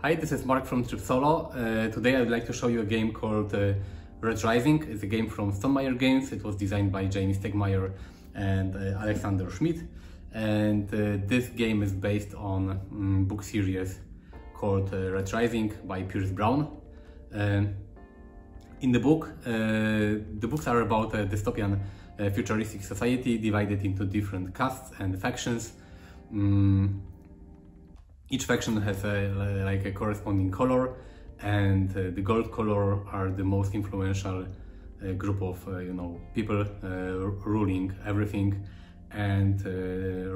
Hi, this is Mark from Trip Solo. Today I'd like to show you a game called Red Rising. It's a game from Stonemaier Games. It was designed by Stonemaier and Alexander Schmidt. And this game is based on book series called Red Rising by Pierce Brown. In the books are about a dystopian futuristic society divided into different castes and factions. Each faction has a corresponding color, and the gold color are the most influential group of people ruling everything, and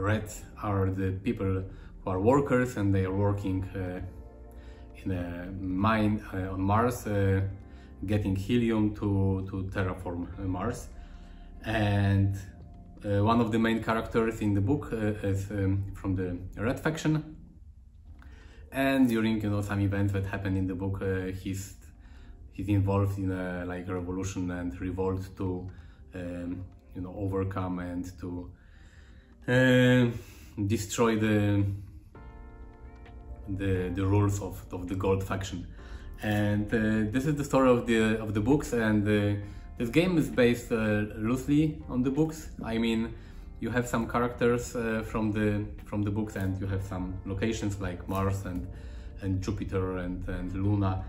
red are the people who are workers, and they are working in a mine on Mars, getting helium to terraform Mars. And one of the main characters in the book is from the red faction. And during some events that happen in the book, he's involved in a revolution and revolt to overcome and to destroy the rules of the gold faction. And this is the story of the books, and this game is based loosely on the books. I mean, you have some characters from the books, and you have some locations like Mars and Jupiter and Luna.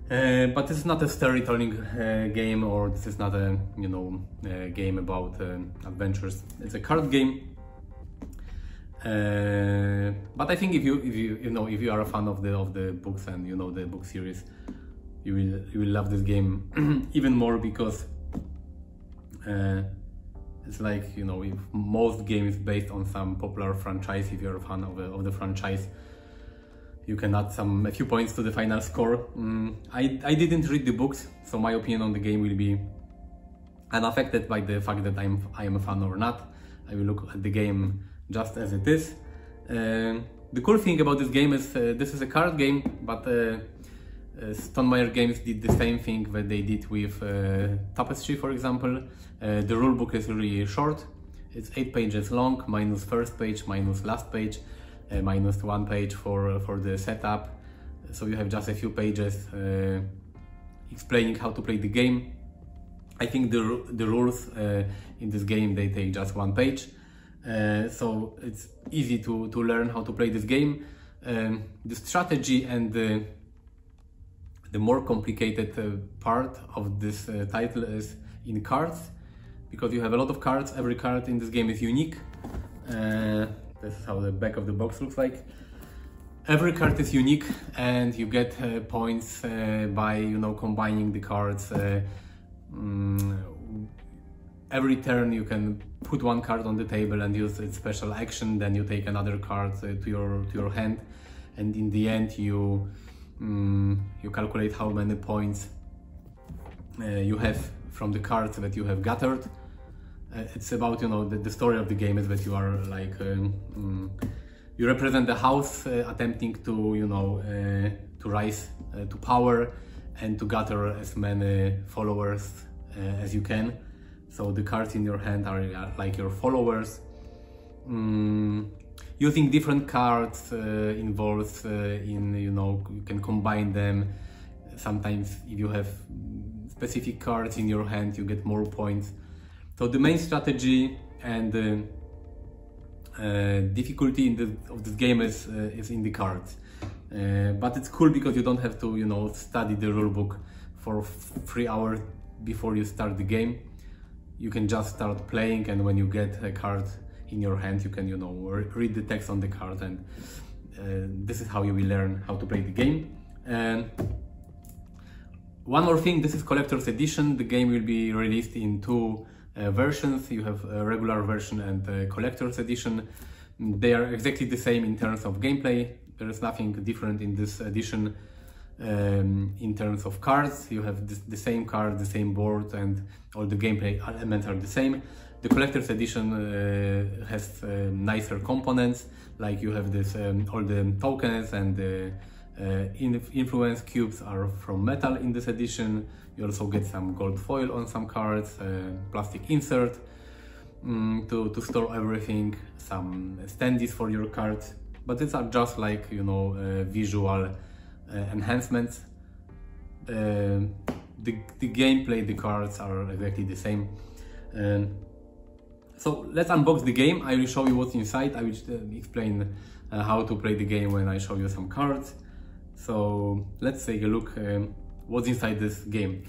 But this is not a storytelling game, or this is not a game about adventures. It's a card game. But I think if you are a fan of the books and the book series, you will love this game even more, because it's like, if most games based on some popular franchise, if you're a fan of the franchise, you can add a few points to the final score. I didn't read the books, so my opinion on the game will be unaffected by the fact that I am a fan or not. I will look at the game just as it is. The cool thing about this game is this is a card game, but Stonemaier Games did the same thing that they did with Tapestry, for example. The rulebook is really short. It's 8 pages long, minus first page, minus last page, minus 1 page for the setup. So you have just a few pages explaining how to play the game. I think the rules in this game, they take just 1 page. So it's easy to learn how to play this game. The strategy and the more complicated part of this title is in cards, because you have a lot of cards. Every card in this game is unique. This is how the back of the box looks like. Every card is unique, and you get points by combining the cards. Every turn you can put one card on the table and use its special action. Then you take another card to your hand, and in the end you calculate how many points you have from the cards that you have gathered. It's about the story of the game is that you are you represent the house attempting to rise to power and to gather as many followers as you can. So the cards in your hand are like your followers. Using different cards involves you can combine them. Sometimes if you have specific cards in your hand, you get more points. So the main strategy and difficulty of this game is in the cards. But it's cool because you don't have to study the rulebook for 3 hours before you start the game. You can just start playing, and when you get a card in your hand, you can read the text on the card, and this is how you will learn how to play the game. And one more thing, this is collector's edition. The game will be released in 2 versions. You have a regular version and a collector's edition. They are exactly the same in terms of gameplay. There is nothing different in this edition. In terms of cards, you have the same card, the same board, and all the gameplay elements are the same. The collector's edition has nicer components, like you have this all the tokens, and the influence cubes are from metal in this edition. You also get some gold foil on some cards, plastic insert to store everything, some standees for your cards. But these are just like visual enhancements. The gameplay, the cards are exactly the same. So let's unbox the game. I will show you what's inside. I will explain how to play the game when I show you some cards. So let's take a look what's inside this game.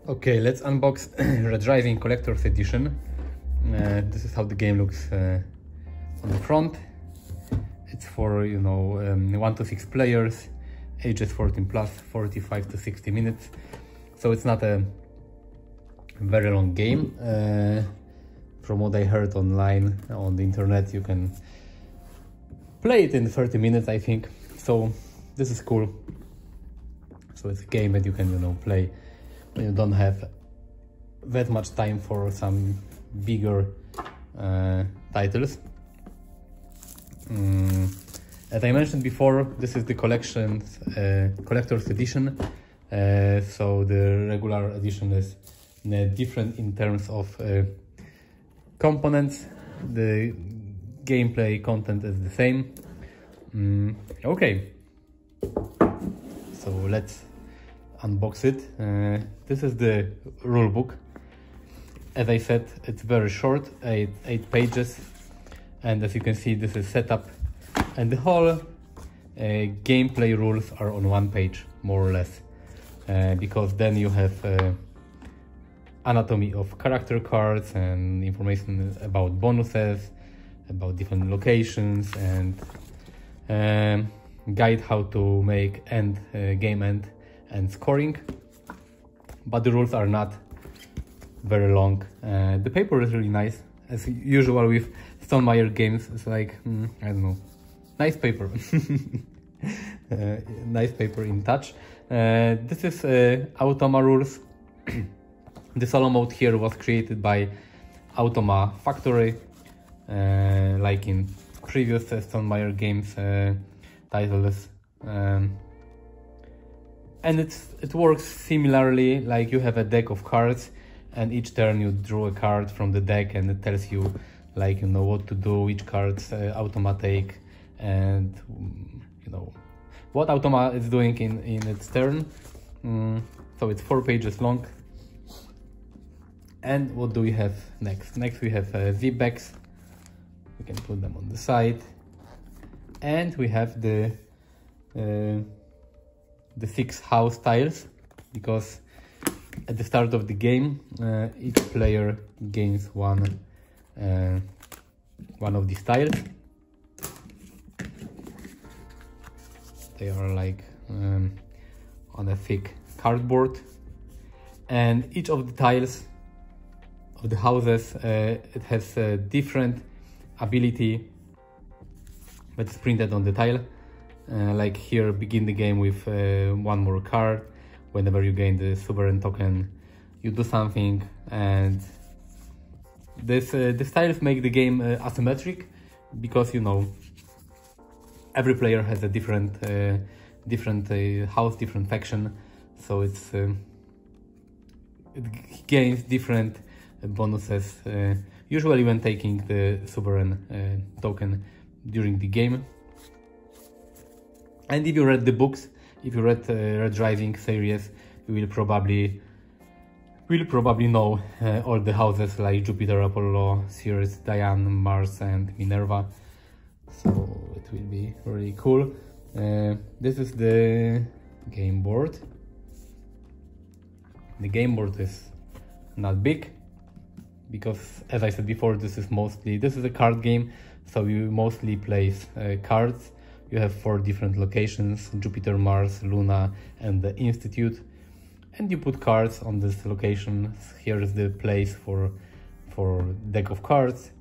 Okay, let's unbox Red Rising Collector's Edition. This is how the game looks on the front. It's for 1 to 6 players, ages 14 plus, 45 to 60 minutes. So it's not a very long game. From what I heard online on the internet, you can play it in 30 minutes, I think. So this is cool. So it's a game that you can play when you don't have that much time for some bigger titles. As I mentioned before, this is the collector's edition. So the regular edition is different in terms of components. The gameplay content is the same. Okay, so let's unbox it. This is the rule book. As I said, it's very short, 8 pages, and as you can see, this is setup, and the whole gameplay rules are on 1 page, more or less, because then you have anatomy of character cards and information about bonuses, about different locations, and guide how to make game end and scoring. But the rules are not very long. The paper is really nice, as usual with Stonemaier Games. It's like I don't know, nice paper. Nice paper in touch. This is Automa rules. The solo mode here was created by Automa Factory, like in previous Stonemaier Games titles, and it works similarly. Like you have a deck of cards, and each turn you draw a card from the deck, and it tells you what to do, which cards Automa take, and what Automa is doing in its turn. So it's 4 pages long. And what do we have next? Next we have zip bags. We can put them on the side, and we have the 6 house tiles, because at the start of the game each player gains one of these tiles. They are like on a thick cardboard, and each of the tiles of the houses, it has a different ability that's printed on the tile. Like here, begin the game with 1 more card. Whenever you gain the sovereign token, you do something, and these tiles make the game asymmetric, because every player has a different house, different faction, so it gains different bonuses, usually when taking the sovereign token during the game. And if you read the books, if you read Red Rising series, you will probably know all the houses like Jupiter, Apollo, Ceres, Diane, Mars, and Minerva. So it will be really cool. This is the game board. The game board is not big, because as I said before, this is a card game, so you mostly place cards. You have 4 different locations: Jupiter, Mars, Luna, and the Institute, and you put cards on this location. Here is the place for deck of cards.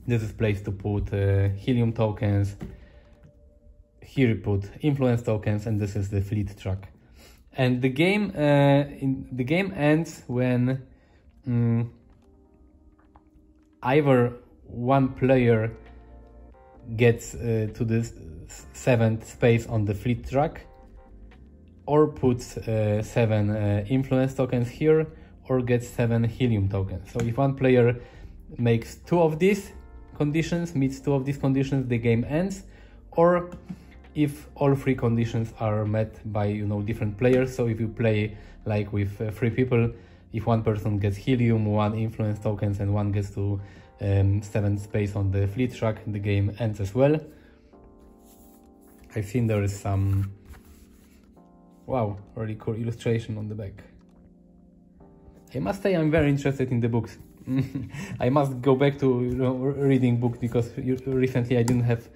This is place to put helium tokens. Here you put influence tokens, and this is the fleet track. And the game ends when either one player gets to the 7th space on the fleet track, or puts 7 influence tokens here, or gets 7 helium tokens. So if one player makes 2 of these conditions, meets 2 of these conditions, the game ends. or if all three conditions are met by, you know, different players. So if you play like with 3 people, if one person gets helium, 1 influence tokens, and 1 gets to 7 space on the fleet track, the game ends as well. I think there is some, wow, really cool illustration on the back. I must say I'm very interested in the books. I must go back to, you know, reading books, because recently I didn't have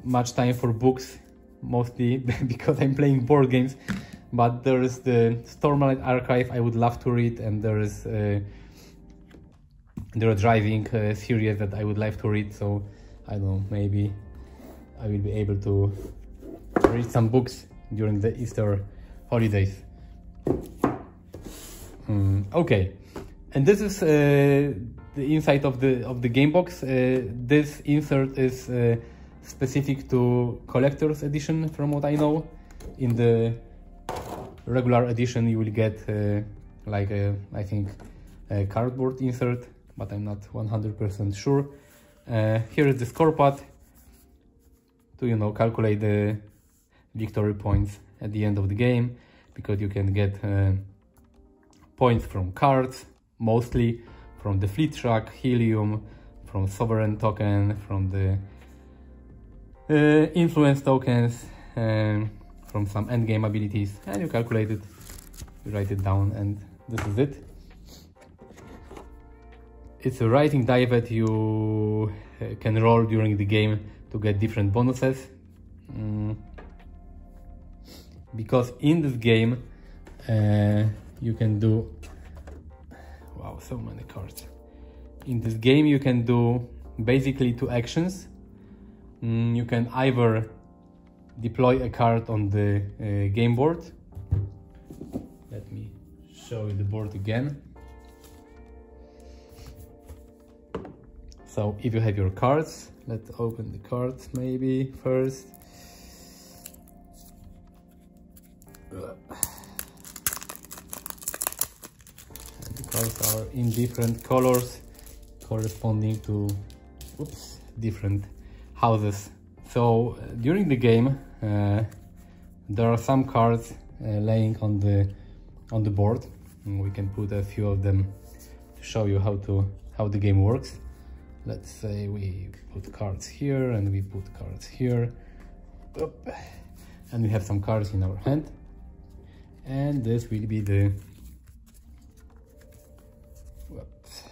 much time for books, mostly because I'm playing board games. But there is the Stonemaier archive I would love to read, and there is the driving series that I would like to read. So I don't know, maybe I will be able to read some books during the Easter holidays. Okay, and this is the inside of the game box. This insert is specific to collector's edition, from what I know. In the regular edition you will get like I think a cardboard insert, but I'm not 100% sure. Here is the score pad to, you know, calculate the victory points at the end of the game, because you can get points from cards, mostly from the fleet track, helium, from sovereign token, from the influence tokens, from some endgame abilities, and you calculate it, you write it down, and this is it. It's a writing die that you can roll during the game to get different bonuses. Because in this game you can do, wow, so many cards. In this game you can do basically 2 actions. You can either deploy a card on the game board. Let me show you the board again. So if you have your cards, let's open the cards maybe first. And the cards are in different colors, corresponding to different houses. So during the game there are some cards laying on the board, and we can put a few of them to show you how the game works. Let's say we put cards here and we put cards here, and we have some cards in our hand, and this will be the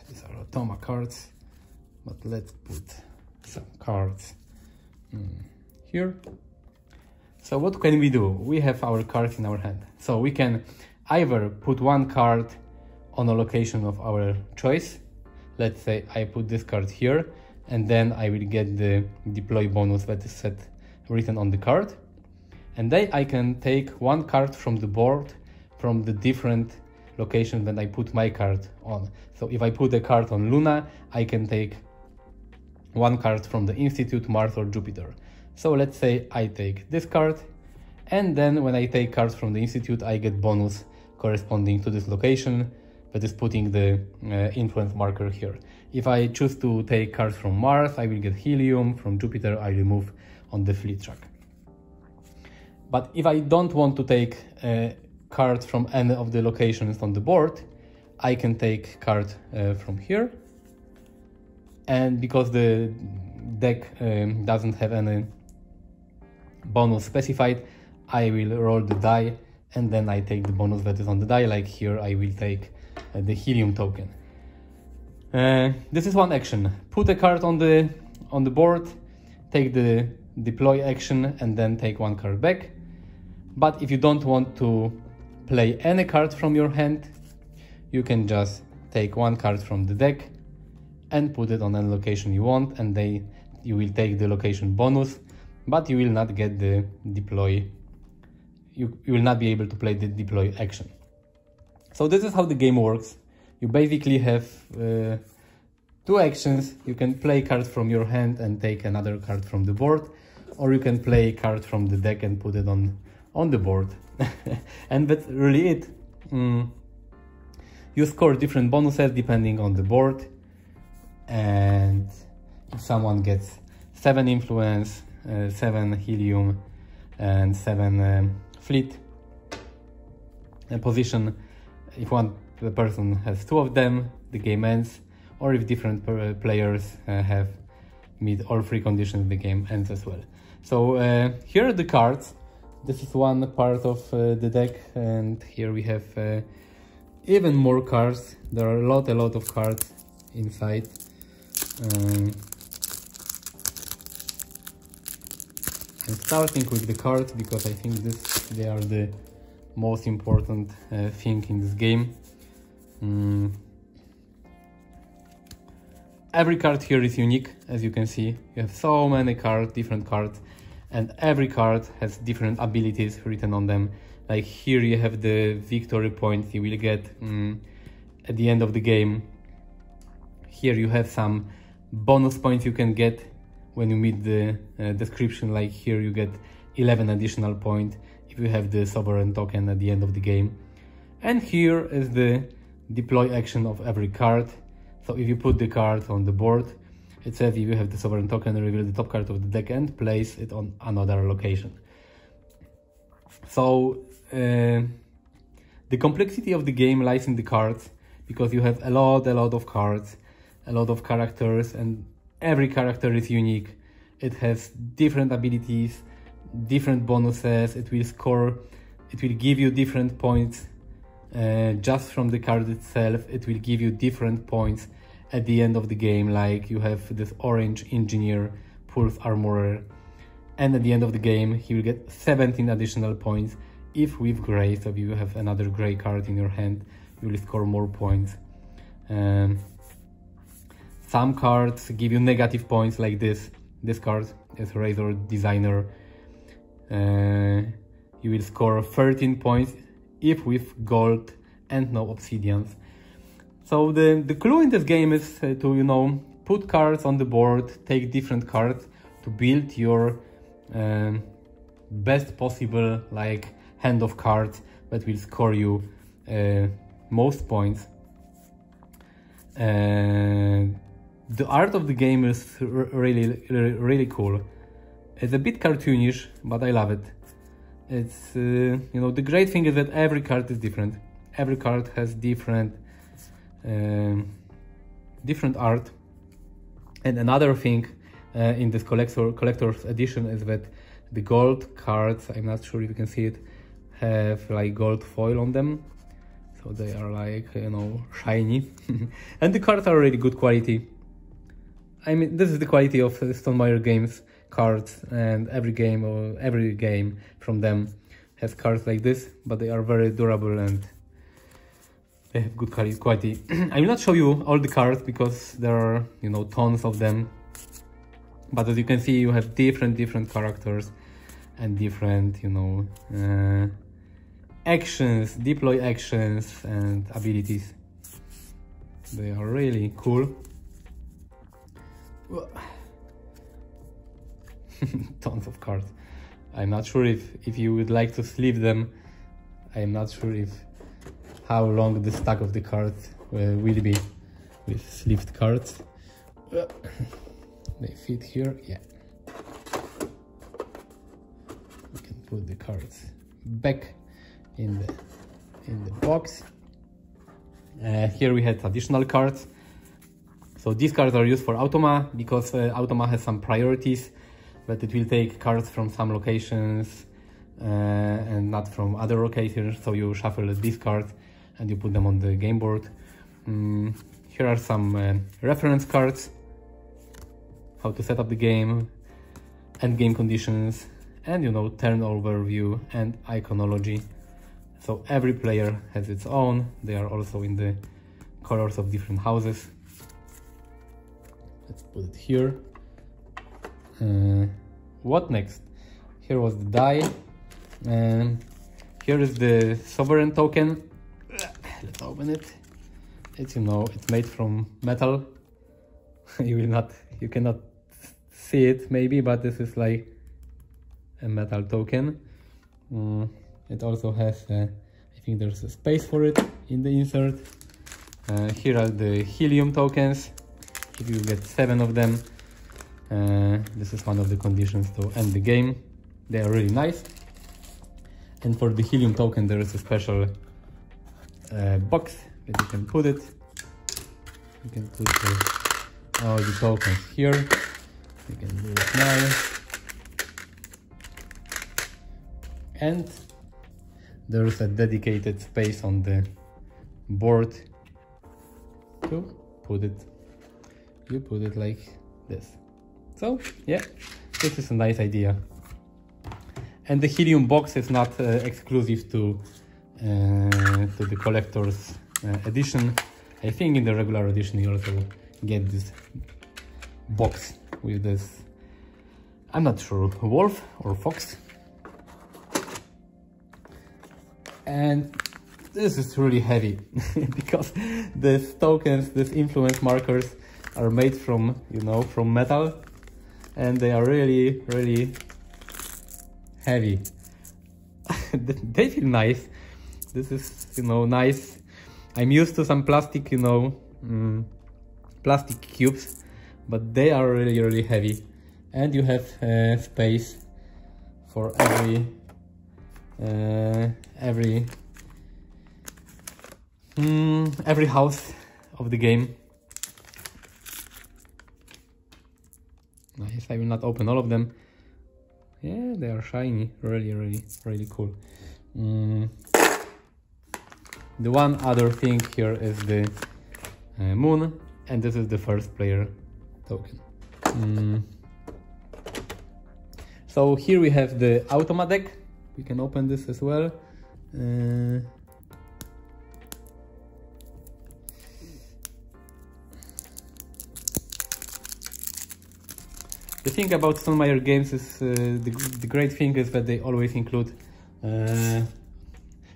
these are automa cards, but let's put some cards here. So what can we do? We have our cards in our hand, so we can either put 1 card on a location of our choice. Let's say I put this card here, and then I will get the deploy bonus that is written on the card. And then I can take 1 card from the board from the different location that I put my card on. So if I put a card on Luna, I can take 1 card from the Institute, Mars or Jupiter. So let's say I take this card, and then when I take cards from the Institute, I get bonus corresponding to this location, that is putting the influence marker here. If I choose to take cards from Mars, I will get helium. From Jupiter, I remove on the fleet track. But if I don't want to take cards from any of the locations on the board, I can take card from here. And because the deck doesn't have any bonus specified, I will roll the die, and then I take the bonus that is on the die. Like here, I will take the helium token. This is 1 action. Put a card on the board, take the deploy action, and then take 1 card back. But if you don't want to play any card from your hand, you can just take 1 card from the deck and put it on any location you want, and you will take the location bonus, but you will not get the deploy. You will not be able to play the deploy action. So this is how the game works. You basically have 2 actions. You can play cards from your hand and take another card from the board, or you can play cards from the deck and put it on the board. And that's really it. You score different bonuses depending on the board, and if someone gets 7 influence, 7 helium and 7 fleet position. If one person has 2 of them, the game ends, or if different players have meet all 3 conditions, the game ends as well. So here are the cards. This is one part of the deck, and here we have even more cards. There are a lot of cards inside. I'm starting with the cards because I think they are the most important thing in this game. Every card here is unique, as you can see. You have so many cards, different cards, and every card has different abilities written on them. Like here you have the victory points you will get at the end of the game. Here you have some bonus points you can get when you meet the description. Like here you get 11 additional points if you have the sovereign token at the end of the game. And here is the deploy action of every card. So if you put the card on the board, it says if you have the sovereign token, reveal the top card of the deck and place it on another location. So the complexity of the game lies in the cards, because you have a lot of cards, a lot of characters, and every character is unique. It has different abilities, different bonuses. It will give you different points just from the card itself. It will give you different points at the end of the game. Like you have this orange engineer, pulse armorer, and at the end of the game he will get 17 additional points if with gray. So if you have another gray card in your hand, you will score more points. Some cards give you negative points, like this card is Razor Designer. You will score 13 points if with gold and no obsidians. So the clue in this game is to, you know, put cards on the board, take different cards to build your best possible like hand of cards that will score you most points. The art of the game is really cool. It's a bit cartoonish, but I love it. It's you know, the great thing is that every card is different. Every card has different art. And another thing in this collector's edition is that the gold cards, I'm not sure if you can see it, have like gold foil on them. So they are like, you know, shiny. And the cards are really good quality. I mean, this is the quality of Stonemaier Games cards, and every game from them has cards like this, but they are very durable and they have good quality. I will not show you all the cards because there are, you know, tons of them. But as you can see, you have different characters and different, you know, actions, deploy actions and abilities. They are really cool. Tons of cards. I'm not sure if you would like to sleeve them. I'm not sure how long the stack of the cards will be with sleeved cards. They fit here, yeah. We can put the cards back in the box. Here we had additional cards. So these cards are used for Automa, because Automa has some priorities, but it will take cards from some locations and not from other locations. So you shuffle these cards and you put them on the game board. Here are some reference cards, how to set up the game, end game conditions, and, you know, turn overview and iconology. So every player has its own. They are also in the colors of different houses. Let's put it here. What next? Here was the die, and here is the sovereign token. Let's open it. It's, you know, it's made from metal. You cannot see it maybe, but this is like a metal token. It also has I think there's a space for it in the insert. Here are the helium tokens. If you get 7 of them, This is one of the conditions to end the game. They are really nice. And for the helium token, there is a special box that you can put it. You can put all the tokens here. You can do it now. And there is a dedicated space on the board to put it. You put it like this. So yeah, this is a nice idea. And the helium box is not exclusive to the collector's edition. I think in the regular edition you also get this box with this, I'm not sure, wolf or fox. And this is really heavy because these tokens, these influence markers are made from, you know, from metal, and they are really, really heavy. They feel nice. This is, you know, nice. I'm used to some plastic, you know, plastic cubes, but they are really, really heavy. And you have space for every house of the game. Nice. I will not open all of them. Yeah, they are shiny. Really, really, really cool. The one other thing here is the moon, and this is the first player token. So here we have the automa deck. We can open this as well. The thing about Stonemaier Games is the great thing is that they always include,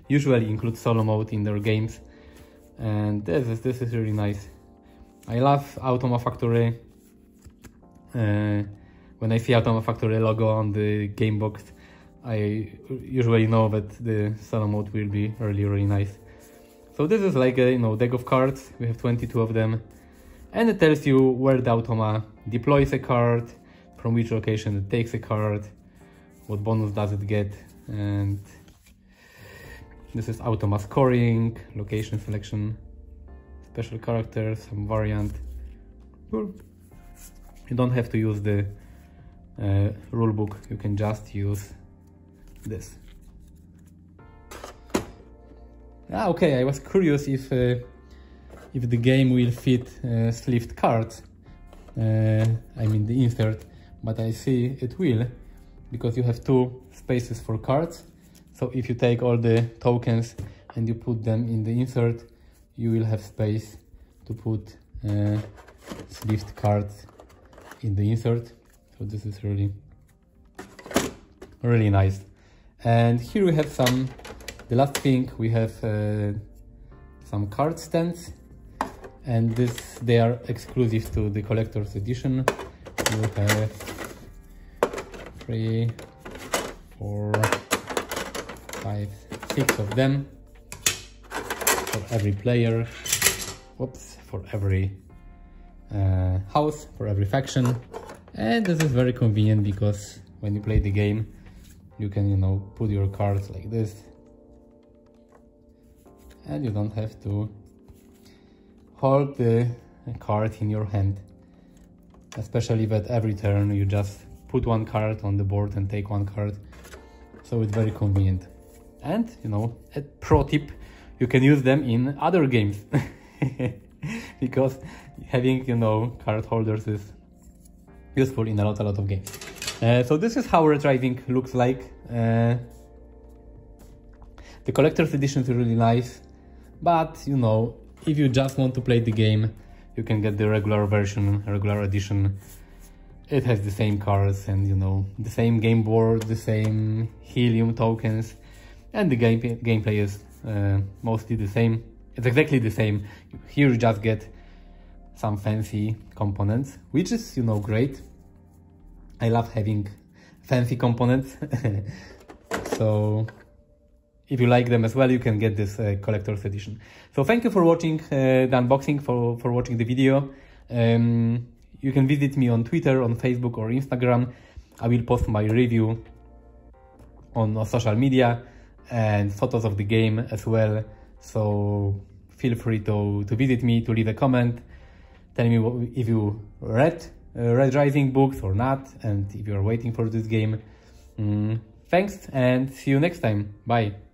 usually include solo mode in their games, and this is really nice. I love Automa Factory. When I see Automa Factory logo on the game box, I usually know that the solo mode will be really, really nice. So this is like a, you know, deck of cards. We have 22 of them, and it tells you where the Automa deploys a card, from which location it takes a card, what bonus does it get, and this is Automa scoring, location selection, special characters, some variant. Cool. You don't have to use the rulebook, you can just use this. Okay, I was curious if the game will fit sleeved cards, I mean the insert, but I see it will, because you have two spaces for cards. So if you take all the tokens and you put them in the insert, you will have space to put sleeved cards in the insert. So this is really, really nice. And here we have some, the last thing, we have some card stands, and they are exclusive to the collector's edition. You have 3, 4, 5, 6 of them for every player. Whoops, for every house, for every faction. And this is very convenient because when you play the game, you can, you know, put your cards like this, and you don't have to hold the card in your hand. Especially that every turn you just put one card on the board and take one card. So it's very convenient. And, you know, a pro tip, you can use them in other games. Because having, you know, card holders is useful in a lot of games. So this is how Retrieving looks like. The collector's edition is really nice, but, you know, if you just want to play the game, you can get the regular version, regular edition. It has the same cards and, you know, the same game board, the same helium tokens, and the gameplay is mostly the same. It's exactly the same. Here you just get some fancy components, which is, you know, great. I love having fancy components. So if you like them as well, you can get this collector's edition. So thank you for watching the unboxing, for watching the video. You can visit me on Twitter, on Facebook or Instagram. I will post my review on social media and photos of the game as well. So feel free to visit me, to leave a comment. Tell me if you read Red Rising books or not, and if you are waiting for this game. Thanks, and see you next time. Bye.